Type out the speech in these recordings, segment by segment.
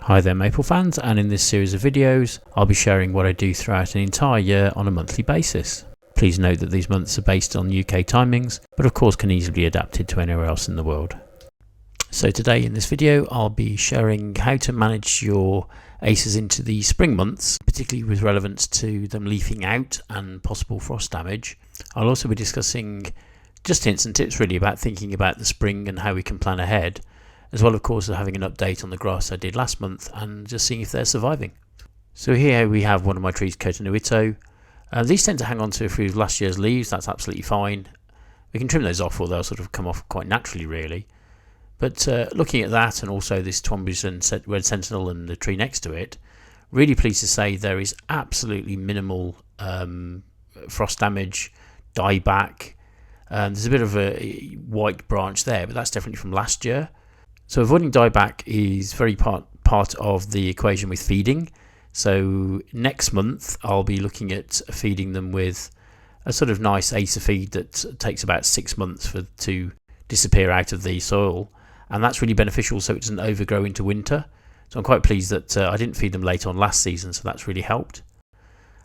Hi there maple fans, and in this series of videos I'll be sharing what I do throughout an entire year on a monthly basis. Please note that these months are based on UK timings, but of course can easily be adapted to anywhere else in the world. So today in this video I'll be sharing how to manage your acers into the spring months, particularly with relevance to them leafing out and possible frost damage. I'll also be discussing just hints and tips really about thinking about the spring and how we can plan ahead, as well of course as having an update on the grass I did last month and just seeing if they're surviving. So here we have one of my trees, Cotonuito. These tend to hang on to a few of last year's leaves. That's absolutely fine. We can trim those off, or they'll sort of come off quite naturally really. But looking at that, and also this Twomby's Red Sentinel and the tree next to it, really pleased to say there is absolutely minimal frost damage, dieback. There's a bit of a white branch there, but that's definitely from last year. So avoiding dieback is very part of the equation with feeding. So next month I'll be looking at feeding them with a sort of nice Acer feed that takes about 6 months to disappear out of the soil, and that's really beneficial so it doesn't overgrow into winter. So I'm quite pleased that I didn't feed them late on last season, so that's really helped.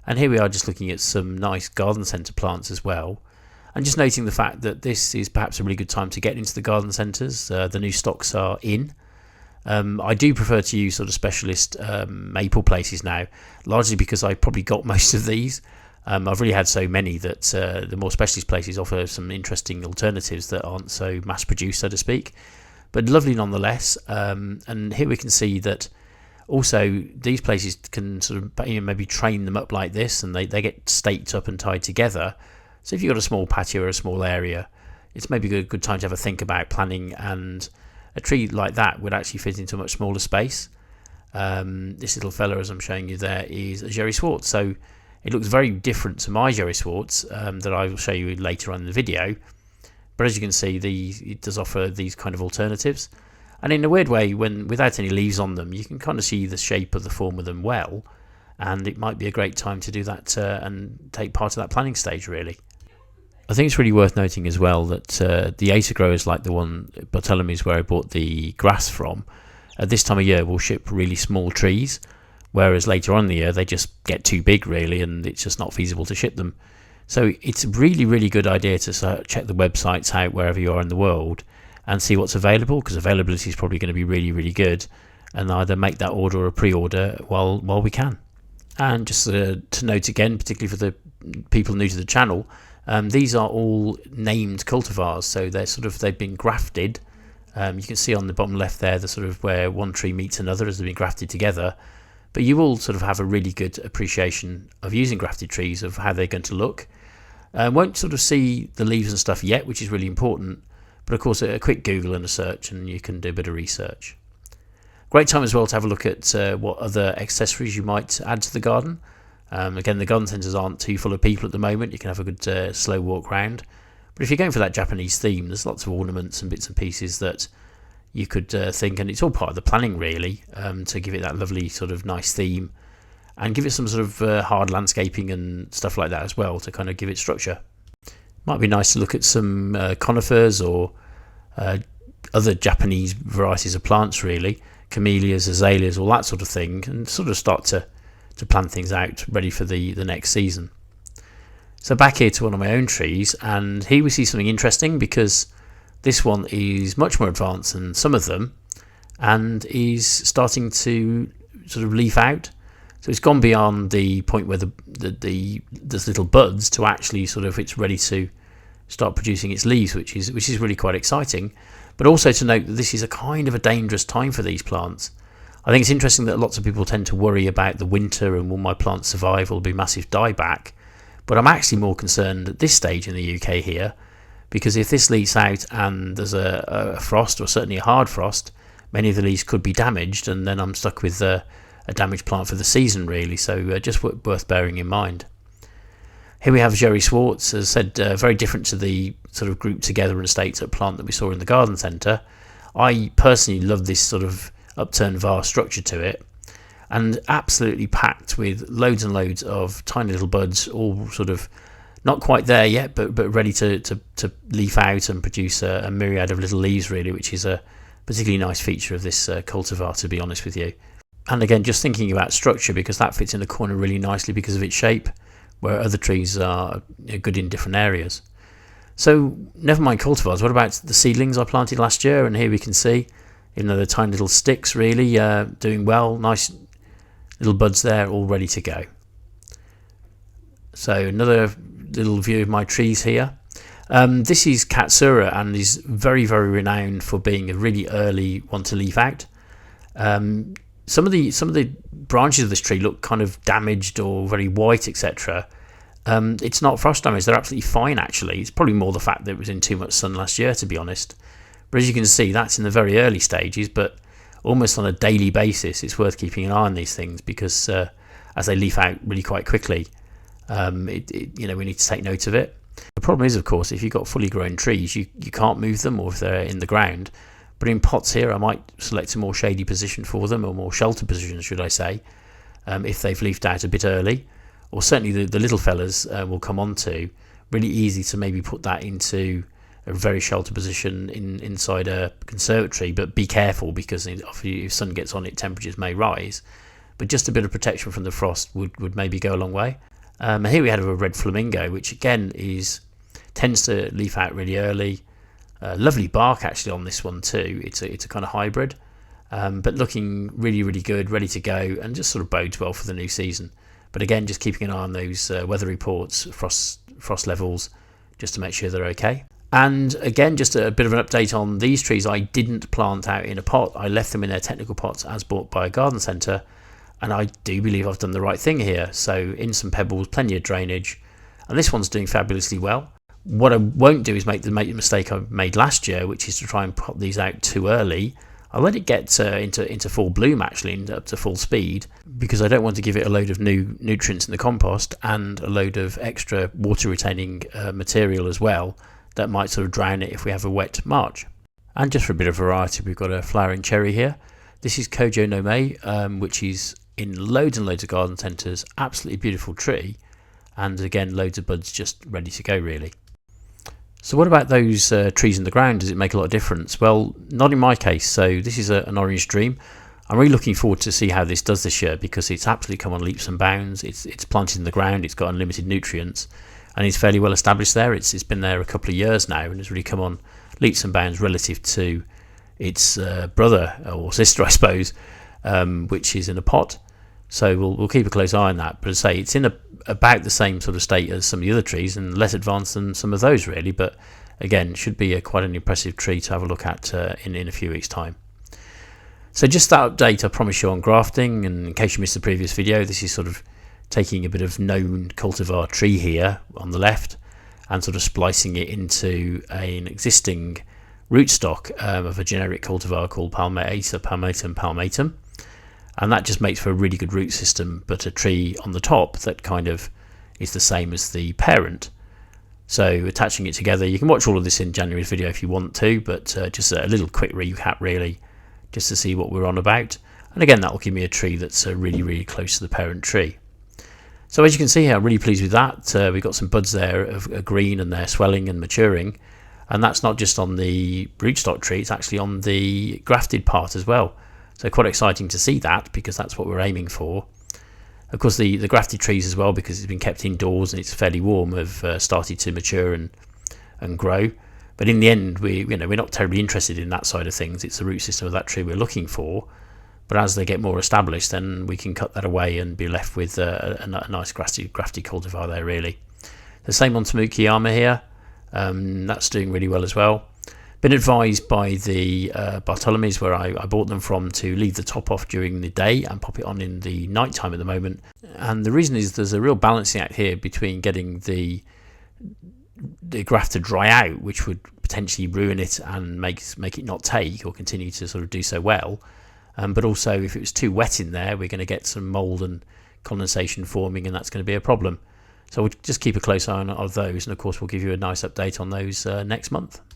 And here we are just looking at some nice garden centre plants as well. And just noting the fact that this is perhaps a really good time to get into the garden centres. The new stocks are in. I do prefer to use sort of specialist maple places now, largely because I probably got most of these. I've really had so many that the more specialist places offer some interesting alternatives that aren't so mass produced, so to speak, but lovely nonetheless. And here we can see that also these places can sort of maybe train them up like this, and they get staked up and tied together. So if you've got a small patio or a small area, it's maybe a good time to have a think about planning, and a tree like that would actually fit into a much smaller space. This little fella, as I'm showing you there, is a Jerry Swartz. So it looks very different to my Jerry Swartz that I will show you later on in the video. But as you can see, it does offer these kind of alternatives. And in a weird way, without any leaves on them, you can kind of see the shape of the form of them well. And it might be a great time to do that and take part of that planning stage really. I think it's really worth noting as well that the Acer growers like the one at Bartholomew's where I bought the grass from, at this time of year will ship really small trees, whereas later on in the year they just get too big really and it's just not feasible to ship them. So it's a really good idea to check the websites out wherever you are in the world and see what's available, because availability is probably going to be really good, and either make that order or pre-order while we can. And just to note again, particularly for the people new to the channel, these are all named cultivars, so they've been grafted. You can see on the bottom left there the sort of where one tree meets another as they've been grafted together. But you will sort of have a really good appreciation of using grafted trees, of how they're going to look. Won't sort of see the leaves and stuff yet, which is really important. But of course, a quick Google and a search, and you can do a bit of research. Great time as well to have a look at what other accessories you might add to the garden. Again, the garden centres aren't too full of people at the moment. You can have a good slow walk round. But if you're going for that Japanese theme, there's lots of ornaments and bits and pieces that you could think, and it's all part of the planning really, to give it that lovely sort of nice theme, and give it some sort of hard landscaping and stuff like that as well to kind of give it structure. Might be nice to look at some conifers or other Japanese varieties of plants really, camellias, azaleas, all that sort of thing, and sort of start to plan things out ready for the next season. So back here to one of my own trees, and here we see something interesting, because this one is much more advanced than some of them and is starting to sort of leaf out. So it's gone beyond the point where there's little buds to actually sort of it's ready to start producing its leaves, which is really quite exciting. But also to note that this is a kind of a dangerous time for these plants. I think it's interesting that lots of people tend to worry about the winter and will my plants survive, will be massive dieback. But I'm actually more concerned at this stage in the UK here, because if this leaks out and there's a frost, or certainly a hard frost, many of the leaves could be damaged, and then I'm stuck with a damaged plant for the season really. So just worth bearing in mind. Here we have Jerry Swartz, as I said, very different to the sort of grouped together and staked up plant that we saw in the garden centre. I personally love this sort of upturned vase structure to it, and absolutely packed with loads and loads of tiny little buds, all sort of not quite there yet, but ready to leaf out and produce a myriad of little leaves really, which is a particularly nice feature of this cultivar, to be honest with you. And again, just thinking about structure, because that fits in the corner really nicely because of its shape, where other trees are good in different areas. So never mind cultivars, what about the seedlings I planted last year? And here we can see, even though they're tiny little sticks, really doing well, nice little buds there, all ready to go. So another little view of my trees here. This is Katsura, and is very, very renowned for being a really early one to leaf out. Some of the branches of this tree look kind of damaged or very white, etc. It's not frost damage; they're absolutely fine. Actually, it's probably more the fact that it was in too much sun last year, to be honest. But as you can see, that's in the very early stages. But almost on a daily basis, it's worth keeping an eye on these things, because as they leaf out really quite quickly, we need to take note of it. The problem is, of course, if you've got fully grown trees, you can't move them, or if they're in the ground. But in pots here, I might select a more shady position for them, or more sheltered position, should I say, if they've leafed out a bit early. Or certainly the little fellas will come onto. Really easy to maybe put that into a very sheltered position inside a conservatory, but be careful, because if sun gets on it, temperatures may rise. But just a bit of protection from the frost would maybe go a long way. Here we have a red flamingo, which again tends to leaf out really early. Lovely bark actually on this one too. It's a kind of hybrid, but looking really, really good, ready to go, and just sort of bodes well for the new season. But again, just keeping an eye on those weather reports, frost levels, just to make sure they're okay. And again, just a bit of an update on these trees. I didn't plant out in a pot. I left them in their technical pots as bought by a garden centre, and I do believe I've done the right thing here. So in some pebbles, plenty of drainage, and this one's doing fabulously well. What I won't do is make the mistake I made last year, which is to try and pop these out too early. I'll let it get into full bloom, actually, up to full speed, because I don't want to give it a load of new nutrients in the compost and a load of extra water retaining material as well that might sort of drown it if we have a wet March. And just for a bit of variety, we've got a flowering cherry here. This is Kojo no Mei, which is in loads and loads of garden centres. Absolutely beautiful tree, and again, loads of buds just ready to go, really. So what about those trees in the ground? Does it make a lot of difference? Well, not in my case. So this is an orange dream. I'm really looking forward to see how this does this year, because it's absolutely come on leaps and bounds. It's planted in the ground, it's got unlimited nutrients, and it's fairly well established there. It's been there a couple of years now, and it's really come on leaps and bounds relative to its brother or sister, I suppose, which is in a pot. So we'll keep a close eye on that. But as I say, it's in about the same sort of state as some of the other trees, and less advanced than some of those, really. But again, should be quite an impressive tree to have a look at in a few weeks' time. So just that update I promised you on grafting, and in case you missed the previous video, this is sort of taking a bit of known cultivar tree here on the left and sort of splicing it into an existing rootstock of a generic cultivar called Acer palmatum. And that just makes for a really good root system, but a tree on the top that kind of is the same as the parent. So attaching it together, you can watch all of this in January's video if you want to, but just a little quick recap really, just to see what we're on about. And again, that will give me a tree that's really, really close to the parent tree. So as you can see here, I'm really pleased with that. We've got some buds there of green, and they're swelling and maturing. And that's not just on the rootstock tree, it's actually on the grafted part as well. So quite exciting to see that, because that's what we're aiming for. Of course, the grafted trees as well, because it's been kept indoors and it's fairly warm, have started to mature and grow. But in the end, we're not terribly interested in that side of things. It's the root system of that tree we're looking for. But as they get more established, then we can cut that away and be left with a nice grafted cultivar there, really. The same on Tamukiyama here. That's doing really well as well. Been advised by the Bartolomews, where I bought them from, to leave the top off during the day and pop it on in the night time at the moment. And the reason is there's a real balancing act here between getting the graft to dry out, which would potentially ruin it and make it not take or continue to sort of do so well. But also, if it was too wet in there, we're going to get some mould and condensation forming, and that's going to be a problem. So we'll just keep a close eye on those, and of course we'll give you a nice update on those next month.